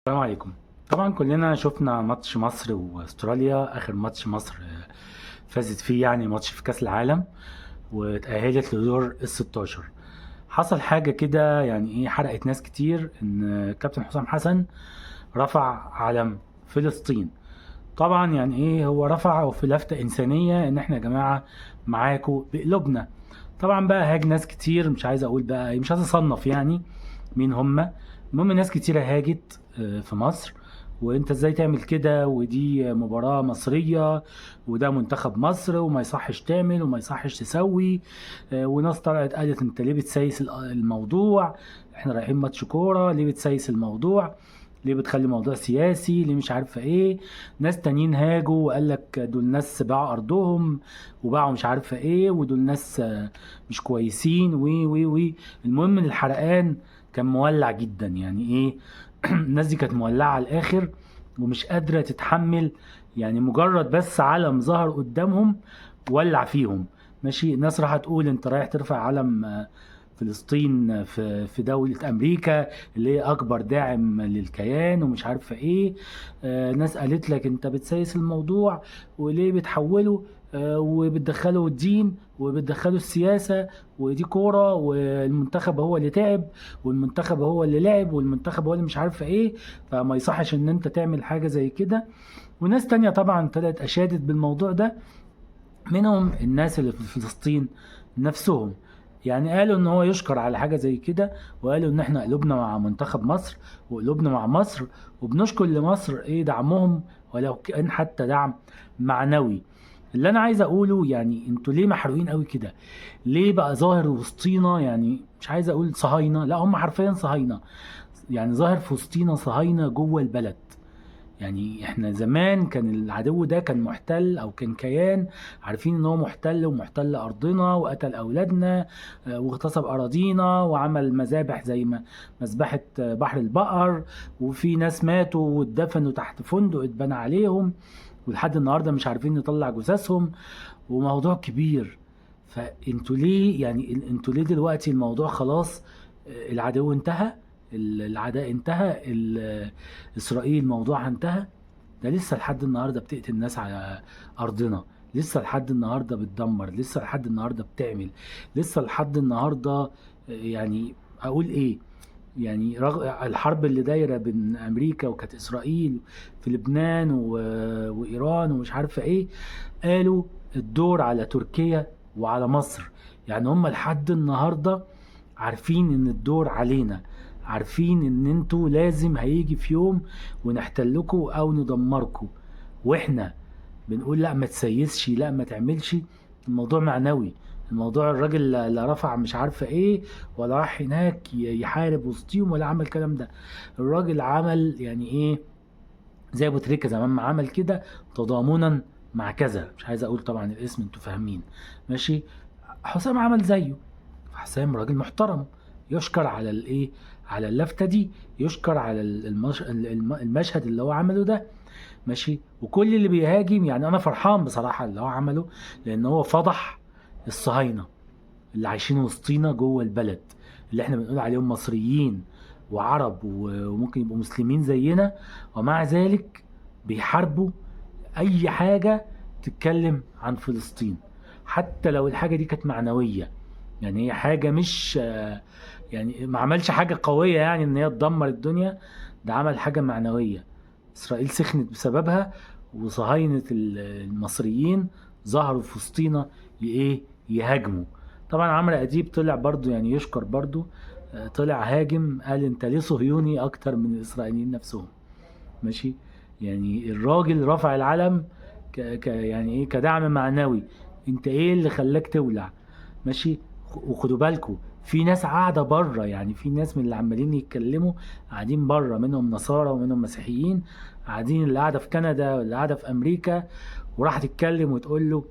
السلام عليكم. طبعا كلنا شفنا ماتش مصر واستراليا، اخر ماتش مصر فازت فيه، يعني ماتش في كاس العالم واتأهلت لدور ال16. حصل حاجة كده يعني ايه، حرقت ناس كتير، ان كابتن حسام حسن رفع علم فلسطين. طبعا يعني ايه، هو رفع في لفتة انسانية ان احنا يا جماعة معاكم بقلوبنا. طبعا بقى هاج ناس كتير، مش عايز اقول بقى، مش عايز اصنف يعني مين هم. المهم ناس كتيرة هاجت في مصر، وانت ازاي تعمل كده، ودي مباراة مصرية وده منتخب مصر وما يصحش تعمل وما يصحش تسوي. وناس طلعت قالت انت ليه بتسيس الموضوع، احنا رايحين ماتش كورة، ليه بتسيس الموضوع، ليه بتخلي الموضوع سياسي، ليه مش عارفه ايه. ناس تانيين هاجوا وقال لك دول ناس باعوا ارضهم وباعوا مش عارفه ايه، ودول ناس مش كويسين وي وي وي. المهم ان الحرقان كان مولع جدا، يعني ايه الناس دي كانت مولعه على الاخر ومش قادره تتحمل. يعني مجرد بس علم ظهر قدامهم ولع فيهم. ماشي، الناس راح تقول انت رايح ترفع علم فلسطين في دولة أمريكا اللي هي أكبر داعم للكيان ومش عارفة إيه. ناس قالت لك أنت بتسيس الموضوع وليه بتحوله وبتدخله الدين وبتدخله السياسة، ودي كورة والمنتخب هو اللي تعب والمنتخب هو اللي لعب والمنتخب هو اللي مش عارفة إيه، فما يصحش إن أنت تعمل حاجة زي كده. وناس تانية طبعا طلعت أشادت بالموضوع ده، منهم الناس اللي في فلسطين نفسهم. يعني قالوا ان هو يشكر على حاجة زي كده، وقالوا ان احنا قلوبنا مع منتخب مصر وقلوبنا مع مصر، وبنشكر لمصر ايه دعمهم ولو كان حتى دعم معنوي. اللي انا عايز اقوله يعني انتوا ليه محروقين قوي كده؟ ليه بقى ظاهر وسطينا، يعني مش عايز اقول صهاينة، لا هم حرفيا صهاينة. يعني ظاهر في وسطينا صهاينة جوه البلد. يعني احنا زمان كان العدو ده كان محتل او كان كيان، عارفين ان هو محتل ومحتل ارضنا وقتل اولادنا واغتصب اراضينا وعمل مذابح زي ما مذبحة بحر البقر، وفي ناس ماتوا واتدفنوا تحت فندق اتبنى عليهم ولحد النهارده مش عارفين نطلع جثثهم، وموضوع كبير. فانتوا ليه يعني انتوا ليه دلوقتي الموضوع خلاص العدو انتهى، العداء انتهى، اسرائيل موضوعها انتهى؟ ده لسه لحد النهارده بتقتل الناس على ارضنا، لسه لحد النهارده بتدمر، لسه لحد النهارده بتعمل، لسه لحد النهارده يعني اقول ايه. يعني الحرب اللي دايره بين امريكا وكانت اسرائيل في لبنان وايران ومش عارفه ايه، قالوا الدور على تركيا وعلى مصر. يعني هم لحد النهارده عارفين ان الدور علينا، عارفين ان انتوا لازم هيجي في يوم ونحتلكوا او ندمركوا، واحنا بنقول لا ما تسيسش، لا ما تعملش. الموضوع معنوي، الموضوع الراجل لا رفع مش عارفة ايه ولا راح هناك يحارب وسطيهم ولا عمل الكلام ده. الراجل عمل يعني ايه، زي ابو تريكة زمان ما عمل كده، تضامنا مع كذا، مش عايز اقول طبعا الاسم انتوا فاهمين. ماشي، حسام عمل زيه. حسام راجل محترم، يشكر على الايه، على اللفتة دي، يشكر على المشهد اللي هو عمله ده. ماشي، وكل اللي بيهاجم يعني انا فرحان بصراحة اللي هو عمله، لان هو فضح الصهاينة اللي عايشين وسطينا جوه البلد، اللي احنا بنقول عليهم مصريين وعرب وممكن يبقوا مسلمين زينا، ومع ذلك بيحاربوا اي حاجة تتكلم عن فلسطين، حتى لو الحاجة دي كانت معنوية. يعني هي حاجة مش يعني ما عملش حاجة قوية يعني ان هي تدمر الدنيا، ده عمل حاجة معنوية اسرائيل سخنت بسببها، وصهاينة المصريين ظهروا في وسطينا ايه، يهاجموا. طبعا عمرو اديب طلع برضو يعني يشكر برضو، طلع هاجم قال انت ليه صهيوني اكتر من الاسرائيليين نفسهم. ماشي، يعني الراجل رفع العلم يعني ايه كدعم معنوي. انت ايه اللي خلاك تولع؟ ماشي، وخدوا بالكم في ناس قاعده بره، يعني في ناس من اللي عمالين يتكلموا قاعدين بره، منهم نصارى ومنهم مسيحيين، قاعدين اللي قاعده في كندا واللي قاعده في امريكا، وراح تتكلم وتقول له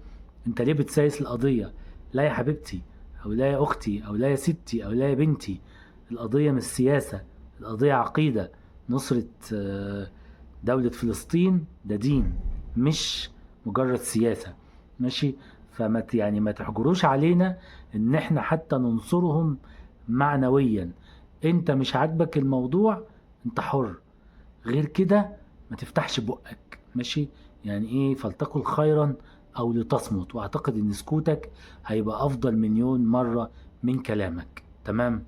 انت ليه بتسايس القضيه؟ لا يا حبيبتي، او لا يا اختي، او لا يا ستي، او لا يا بنتي، القضيه مش سياسه، القضيه عقيده. نصره دولة فلسطين ده دين، مش مجرد سياسة. ماشي، يعني ما تحجروش علينا ان احنا حتى ننصرهم معنويا. انت مش عاجبك الموضوع، انت حر، غير كده ما تفتحش بقك، ماشي؟ يعني ايه، فلتقل خيرا او لتصمت، واعتقد ان سكوتك هيبقى افضل مليون مرة من كلامك. تمام.